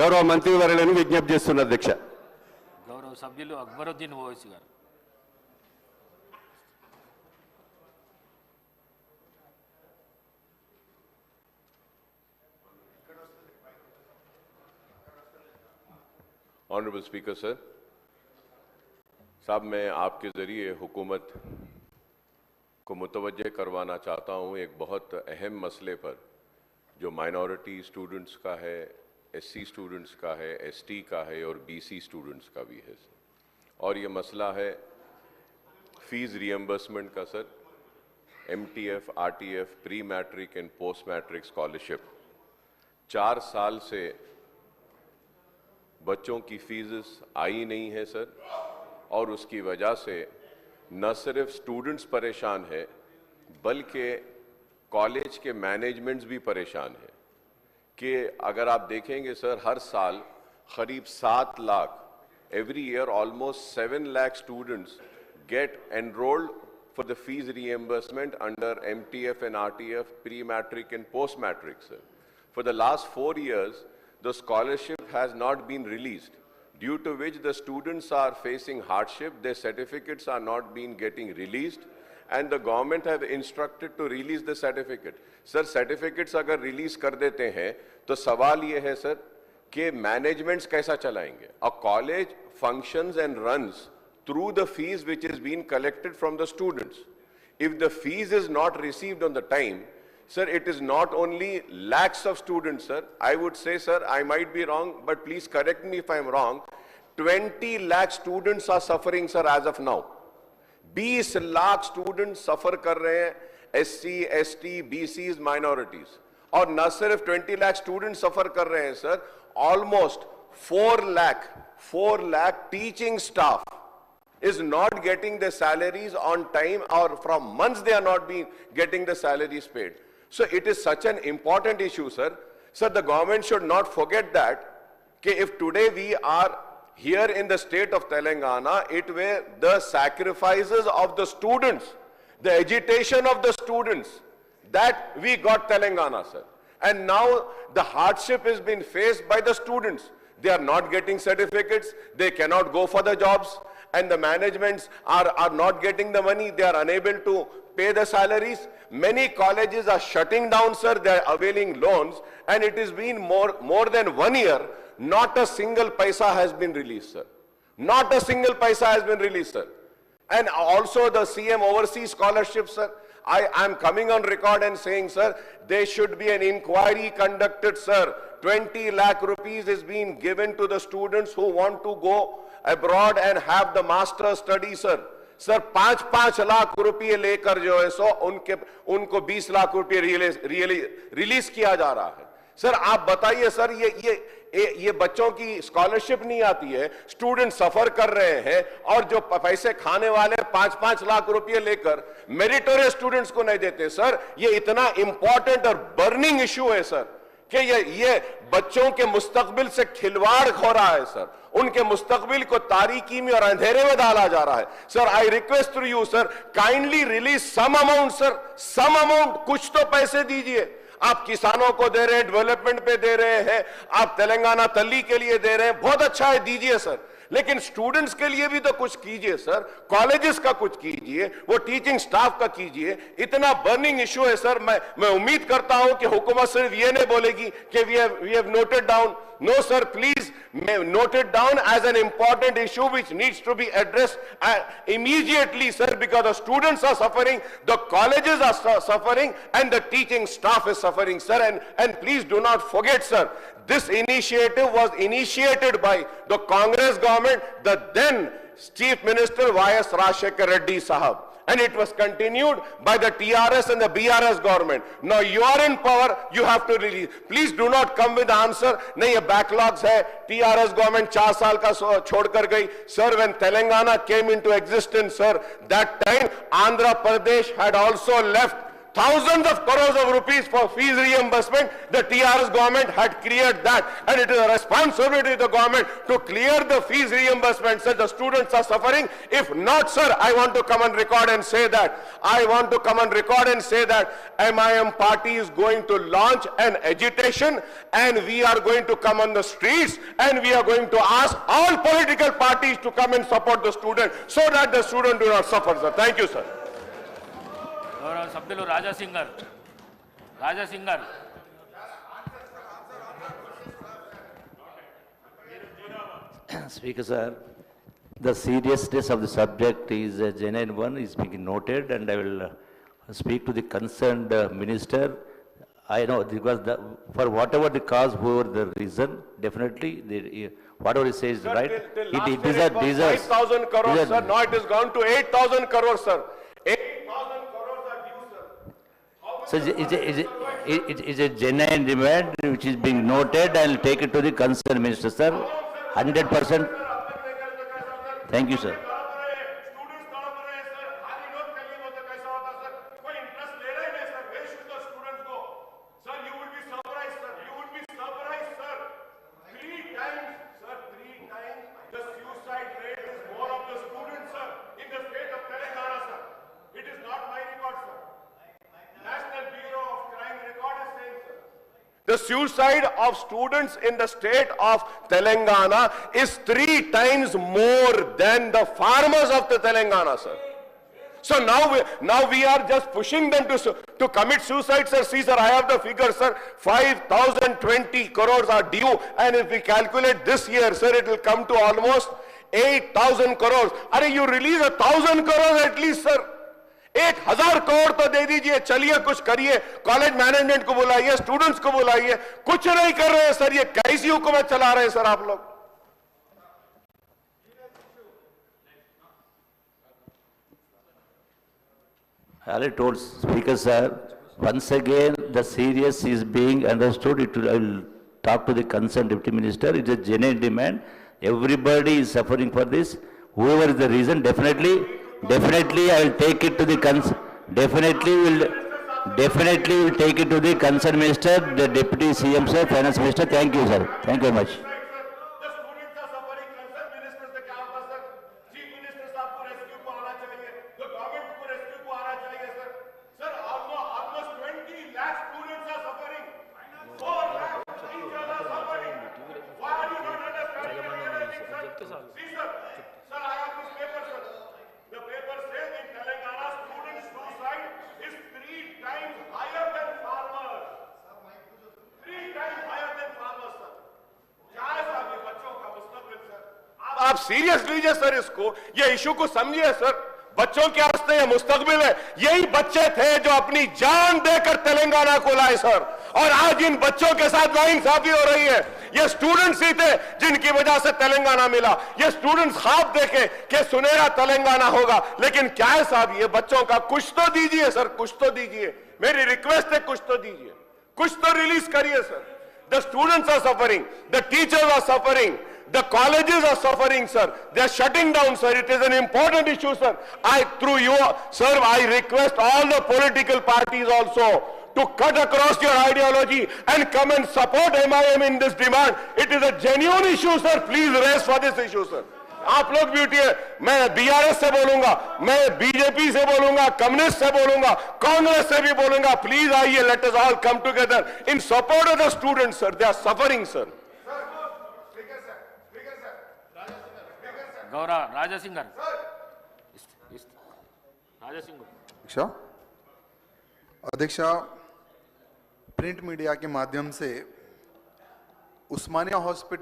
గౌరవ మంత్రివర్యులను విజ్ఞప్తి చేస్తున్నారు అధ్యక్ష. గౌరవ సభ్యులు అక్బరుద్దీన్ ఓవైసీ గారు. ऑनरेबल स्पीकर सर साहब, मैं आपके ज़रिए हुकूमत को मुतवज्जे करवाना चाहता हूं एक बहुत अहम मसले पर जो माइनॉरिटी स्टूडेंट्स का है, एससी स्टूडेंट्स का है, एसटी का है और बीसी स्टूडेंट्स का भी है सर. और ये मसला है फीस रियम्बर्समेंट का sir. MTF, RTF, pre matric and post matric scholarship 4 साल से बच्चों की फीस आई नहीं है सर, और उसकी वजह से न सिर्फ स्टूडेंट्स परेशान है बल्कि कॉलेज के मैनेजमेंट्स भी परेशान है कि अगर आप देखेंगे सर, हर साल करीब 7 lakh, every year almost 7 lakh students get enrolled for the fees reimbursement under MTF and RTF, pre matric and post matric sir. For the last 4 years, the scholarship has not been released, due to which the students are facing hardship. Their certificates are not being getting released, and the government have instructed to release the certificate. Sir, certificates अगर release कर देते हैं तो सवाल ये है sir कि managements कैसा चलाएंगे? A college functions and runs through the fees which is being collected from the students. If the fees is not received on the time, sir, it is not only lakhs of students, sir. I would say, sir, I might be wrong, but please correct me if I am wrong. 20 lakh students are suffering, sir, as of now. 20 lakh students suffer कर रहे हैं, SC, ST, BCs, minorities. और न सिर्फ 20 lakh students suffer कर रहे हैं, sir. Almost 4 lakh teaching staff is not getting their salaries on time, or from months they are not being getting the salaries paid. So it is such an important issue, sir. Sir, the government should not forget that, if today we are here in the state of Telangana, it were the sacrifices of the students, the agitation of the students, that we got Telangana, sir. And now the hardship has been faced by the students. They are not getting certificates, they cannot go for the jobs, and the managements are not getting the money, they are unable to pay the salaries. Many colleges are shutting down, sir, they are availing loans, and it has been more than 1 year, not a single paisa has been released, sir. Not a single paisa has been released, sir. And also the CM overseas scholarship, sir. I am coming on record and saying, sir, there should be an inquiry conducted, sir. 20 lakh rupees is being given to the students who want to go abroad and have the master study, sir. Sir 5-5 lakh रुपए लेकर जो है सो उनको 20 लाख रुपए release किया जा रहा है. सर आप बताइए सर, ये बच्चों की स्कॉलरशिप नहीं आती है, स्टूडेंट सफर कर रहे हैं, और जो पैसे खाने वाले 5-5 लाख रुपए लेकर मेरिटोरियस स्टूडेंट्स को नहीं देते. सर ये इतना इंपॉर्टेंट और बर्निंग इशू है सर कि ये बच्चों के मुस्तकबिल से खिलवाड़ हो रहा है सर. उनके मुस्तकबिल को तारीकी में और अंधेरे में डाला जा रहा है. Sir I request to you sir, kindly release some amount sir, some amount, कुछ तो पैसे दीजिए. आप किसानों को दे रहे हैं, डेवलपमेंट पे दे रहे हैं, आप तेलंगाना तल्ली के लिए दे रहे हैं, बहुत अच्छा है, दीजिए सर. लेकिन स्टूडेंट्स के लिए भी तो कुछ कीजिए सर, कॉलेजेस का कुछ कीजिए, वो टीचिंग स्टाफ का कीजिए. इतना बर्निंग इशू है सर. मैं उम्मीद करता हूं कि हुकूमत सिर्फ ये नहीं बोलेगी कि we have noted down. No sir, please note it down as an important issue which needs to be addressed immediately, sir, because the students are suffering, the colleges are suffering, and the teaching staff is suffering, sir. And please do not forget, sir, this initiative was initiated by the Congress government, the then Chief Minister Y.S. Rajshekar Reddy Sahab. And it was continued by the TRS and the BRS government. Now you are in power, you have to release. Please do not come with the answer, नहीं ये backlogs है, TRS government 4 साल का छोड़ कर गई. Sir, when Telangana came into existence, sir, that time Andhra Pradesh had also left thousands of crores of rupees for fees reimbursement. The TRS government had cleared that, and it is a responsibility of the government to clear the fees reimbursement. Sir, the students are suffering. If not, sir, I want to come and record and say that. I want to come and record and say that MIM party is going to launch an agitation, and we are going to come on the streets, and we are going to ask all political parties to come and support the student so that the student do not suffer, sir. Thank you, sir. గౌరవ సభ్యులు రాజా సింగ్ గారు Speaker sir, the seriousness of the subject is a genuine one, is being noted, and I will speak to the concerned minister. I know, because for whatever the cause, whoever the reason, definitely, whatever he says, Sir, right? till last It year it was deserves. 5,000 crores, sir. Now it has gone to 8,000 crores, sir. 8,000 crores are due, sir. So it's a genuine demand which is being noted. I'll take it to the concerned minister, sir. 100%. Thank you, sir. Students तड़प रहे हैं sir, खाली note कहिए वो तो कैसा होता sir, कोई इंटरेस्ट ले रहे हैं सर, वेस्ट द स्टूडेंट्स को sir, you will be surprised sir, you will be surprised sir, 3 times sir, 3 times the suicide rate is more of the students sir in the state of Telangana sir. It is not my record sir, National Bureau of Crime record is saying sir. The suicide of students in the state of Telangana is 3 times more than the farmers of the Telangana, sir. So now we are just pushing them to commit suicide, sir. See, sir, I have the figure, sir. 5,020 crores are due, and if we calculate this year, sir, it will come to almost 8,000 crores. Are you release 1,000 crores at least, sir? 1,000 crore तो दे दीजिए, चलिए कुछ करिए, college management को बुलाइए, students को बुलाइए, कुछ नहीं कर रहे हैं सर, ये कैसी हुकूमत चला रहे हैं सर आप लोग? I already told Speaker sir, once again the serious is being understood. I will talk to the concerned deputy minister. It is a genuine demand. Everybody is suffering for this. Whoever is the reason, definitely I will take it to the definitely will take it to the concerned minister, the deputy CM sir, finance minister. Thank you, sir. Thank you very much. The students are suffering, concerned ministers से क्या होता sir? Chief minister साहब को rescue को आना चाहिए, the government को rescue को आना चाहिए sir. Sir, almost 20 lakh students are suffering. 4 lakh teachers are suffering. Why are you not understanding anything, sir? See, sir, I have this paper, sir. The paper says in Telangana, student suicide is 3 times higher than farmers. 3 times higher than farmers, sir. क्या है साहब ये बच्चों का मुस्तकबिल sir? आप serious लीजिए sir इसको, ये इशू को समझिए सर. बच्चों के वास्ते ये मुस्तकबिल है. यही बच्चे थे जो अपनी जान देकर तेलंगाना को लाए सर, और आज इन बच्चों के साथ नाइंसाफी हो रही है. ये स्टूडेंट्स ही थे जिनकी वजह से तेलंगाना मिला. ये स्टूडेंट्स ख्वाब देखे कि सुनहरा तेलंगाना होगा, लेकिन क्या है साहब, ये बच्चों का कुछ तो दीजिए सर, कुछ तो दीजिए. मेरी रिक्वेस्ट है, कुछ तो दीजिए, कुछ तो रिलीज करिए sir. The students are suffering, the teachers are suffering, the colleges are suffering, sir. They are shutting down, sir. It is an important issue, sir. Through you, sir, I request all the political parties also to cut across your ideology and come and support MIM in this demand. It is a genuine issue, sir. Please raise for this issue, sir. आप लोग भी उठिए. मैं BRS से बोलूंगा, मैं BJP से बोलूंगा, कम्युनिस्ट से बोलूंगा, कांग्रेस से भी बोलूंगा. प्लीज आइए, let us all come together in support of the students, sir. They are suffering, sir. Gaurav Raja Singh garu अध्यक्ष, प्रिंट मीडिया के माध्यम से उस्मानिया हॉस्पिटल